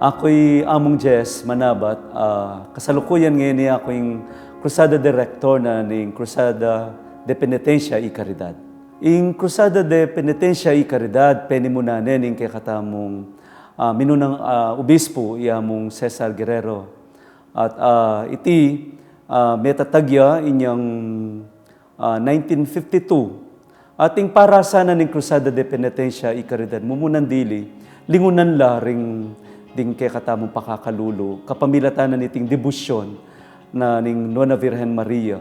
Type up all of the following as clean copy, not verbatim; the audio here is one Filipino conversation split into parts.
Ako'y Among Jess Manabat. Kasalukuyan ngayon niya ako yung Cruzada Director na ng Cruzada de Penitencia y Caridad. Yung Cruzada de Penitencia y Caridad, penimunanen yung kay katamong minunang obispo, mong Cesar Guerrero. At iti metatagya inyang 1952. Ating para sana ng Cruzada de Penitencia y Caridad, mumunan dili, lingunan la ring ding kay katamong pakakalulo, kapamilatanan iting debusyon na ning Nona Virgen Maria.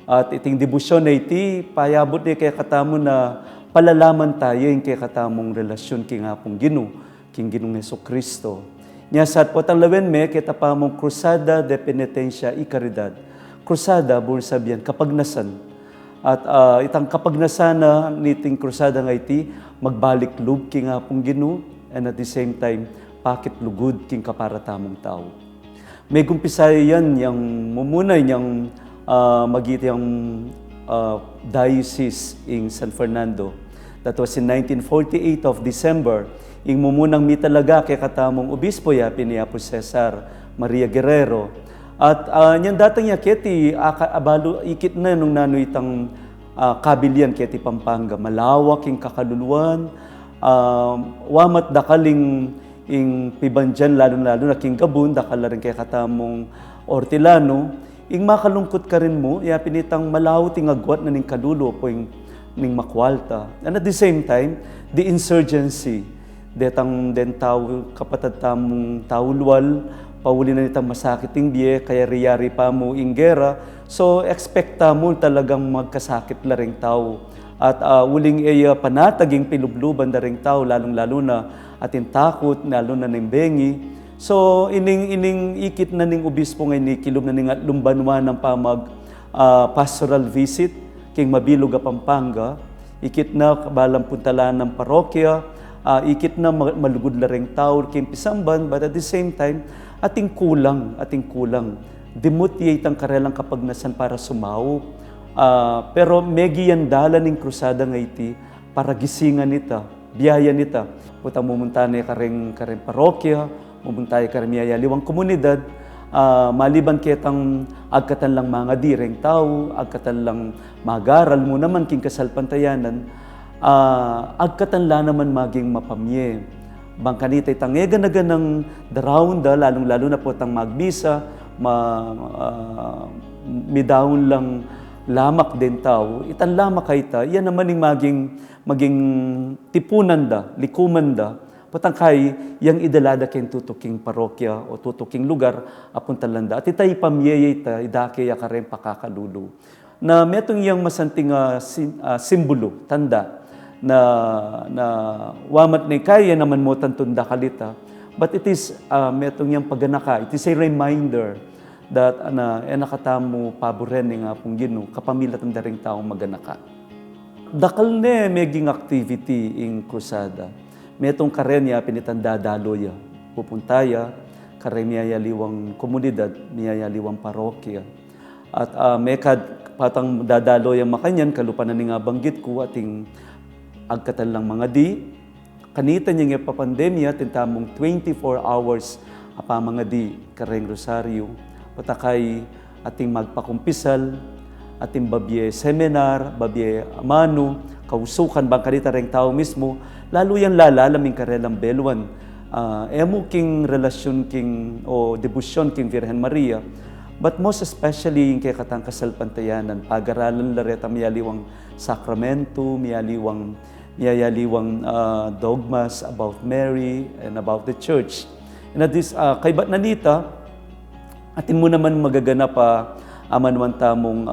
At iting debusyon na iti, payabot ni kay katamo na palalaman tayo yung kay katamong relasyon king hapong Gino, king Ginong Jesucristo. Nya sa potalawen me, kita pa mong Cruzada de Penitencia y Caridad. Cruzada, buong sabihan, kapagnasan. At itang kapagnasan na niting Cruzada nga iti, magbalik loob king hapong Gino, and at the same time, pakit lugod king kaparatamong tao. May gumpisa yan, yung mumunay niyang magiti yung diocese in San Fernando. That was in 1948 of December. Yung mumunang mi talaga kay katamong obispo ya, piniapo Cesar Maria Guerrero. At yan datang ya keti, abalo ikit na nung nano itang kabilyan keti Pampanga. Malawak yung kakaluluan, wamat dakaling ing pibandyan, lalo-lalo na king Gabon, dakala rin kay katamong Ortilano, ing makalungkot ka rin mo, pinitang malaw ting agwat na ning kalulo po ing ning makwalta. And at the same time, the insurgency, detang den tao, kapatad tamong taulwal, pauli na nitang masakit ting biye, kaya riyari pa mo ing gera, so expecta mo talagang magkasakit la ring tao. At uling panataging pilubluban na ring tao, lalong-lalo na atin takot, lalo na ning bengi. So, ining ikit na ning obispo ngay ni kilom na ning lumbanwa ng pamag pastoral visit, king Mabilog a Pampanga, ikit na kabalang puntalaan ng parokya, ikit na malugod la ring tao, king Pisamban, but at the same time, ating kulang. Demotivate ang karelang kapagnasan para sumaw. Pero megi yan dala ning krusada nga iti para gisingan nita, biyaya nita. Putang mumunta na kareng parokya, mumunta na kareng miyayaliwang komunidad, maliban kitang agkatan lang mga direng tao, agkatan lang magaral mo naman king kasalpantayanan, agkatan lang naman maging mapamye. Bangkanita itang eganaga ng daraunda, lalong-lalo na po tang magbisa, midahon lang lamak din tao, itan lamak kaita, yan naman yung maging tipunan da, likuman da, patang kay yang idalada ken tutuking parokya o tutuking lugar apun talanda. At itay pamiyay ita, idake ya karen pakakalulo. Na metong yang masanting simbolo, tanda, na wamat ni kaya naman mo tantunda kalita, but it is metong yang paganaka, it is a reminder that nakatamo paboren nga pong Gino, kapamilat ang daring taong maganaka. Dakal ne meging activity in Cruzada. Metong karenya pinitandadaloya. Pupuntaya, karenya liwang komunidad, miyayaliwang parokya. At mekad patang dadaloya makanyan, kalupanan ni nga banggit ko, ating agkatan lang mga di. Kanita niya nga papandemya, tintamong 24 hours apa mga di, kareng rosaryo. Patakay ating magpakumpisal, ating babye seminar, babye amano, kausukan bang kanita ring tao mismo, lalo yung lalalaming karelang beluan. Emo king relasyon king o debusyon king Virgen Maria, but most especially yung kay katang kasalpantayanan, pag-aralan lareta miyaliwang sakramento, miyaliwang dogmas about Mary and about the Church. And at this, kay Batnanita, atin mo naman magaganap aman tamong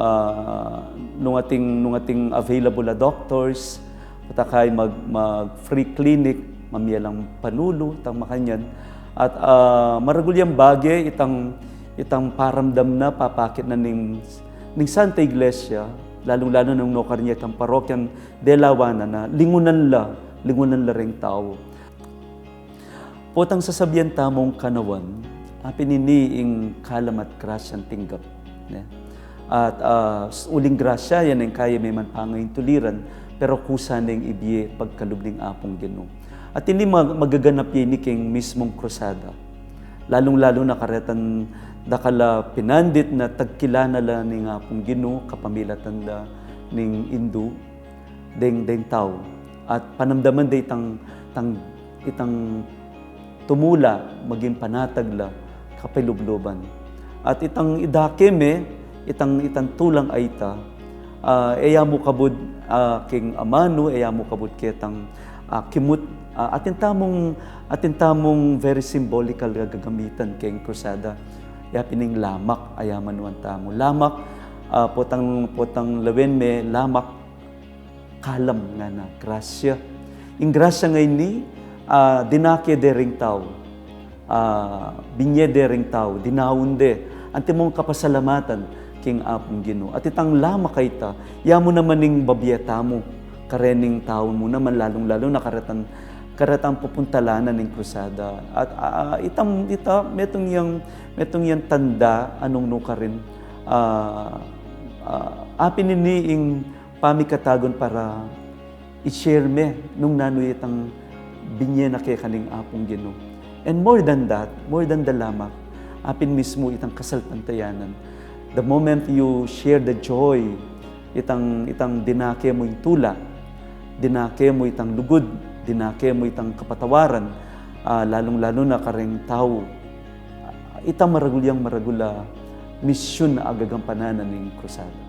nung ating available na doctors, patakay mag free clinic, mamiyalang panulo, tang makanyan. At maragulyang bagay, itang paramdam na papakit na ning Santa Iglesia, lalong-lalo nung nokarnya itang parokyang Delawana na lingunan la ring tao. Potang sasabihan tamong kanawan, pininiing kalamat grasyang tinggap. At uling grasya, yan ang kaya may manpangayong tuliran, pero kusa na yung ibiye pagkalubling apong Gino. At hindi magaganap yan king mismong krusada. lalong-lalo na karetan dakala pinandit na tagkilana la ni nga pong Ginoo kapamilatan da ning Indu deng tao at panamdaman da itang tumula maging panatag la kapilubloban at itang idakeme itang tulang aita eya mo kabud king amano eya mo kabud ketang kimut atin tamong very symbolical nga gagamitan king krusada ya pining lamak ayaman wan tamo lamak potang lawen me lamak kalam nga na grasya ing grasya ngay ni dinake dering tao binye dering tao dinawunde ante mong kapasalamatan king apong Ginoo at itang lamak kayta yamo naman ning babiyeta mo karening tao mo naman lalong-lalo na karetang pupuntalanan ng krusada at metong yang tanda anong no ka rin apin ing pamikatagon para i-share me nung nanoy itang binye na kay kaning apong Ginoo and more than that more than the lamak apin mismo itang kasalpantayanan the moment you share the joy itang dinake mo yung tula dinake mo itang lugod dinake mo itang kapatawaran, lalong-lalo na kareng tao, itang maragula misyon na agagampananan ng krusada.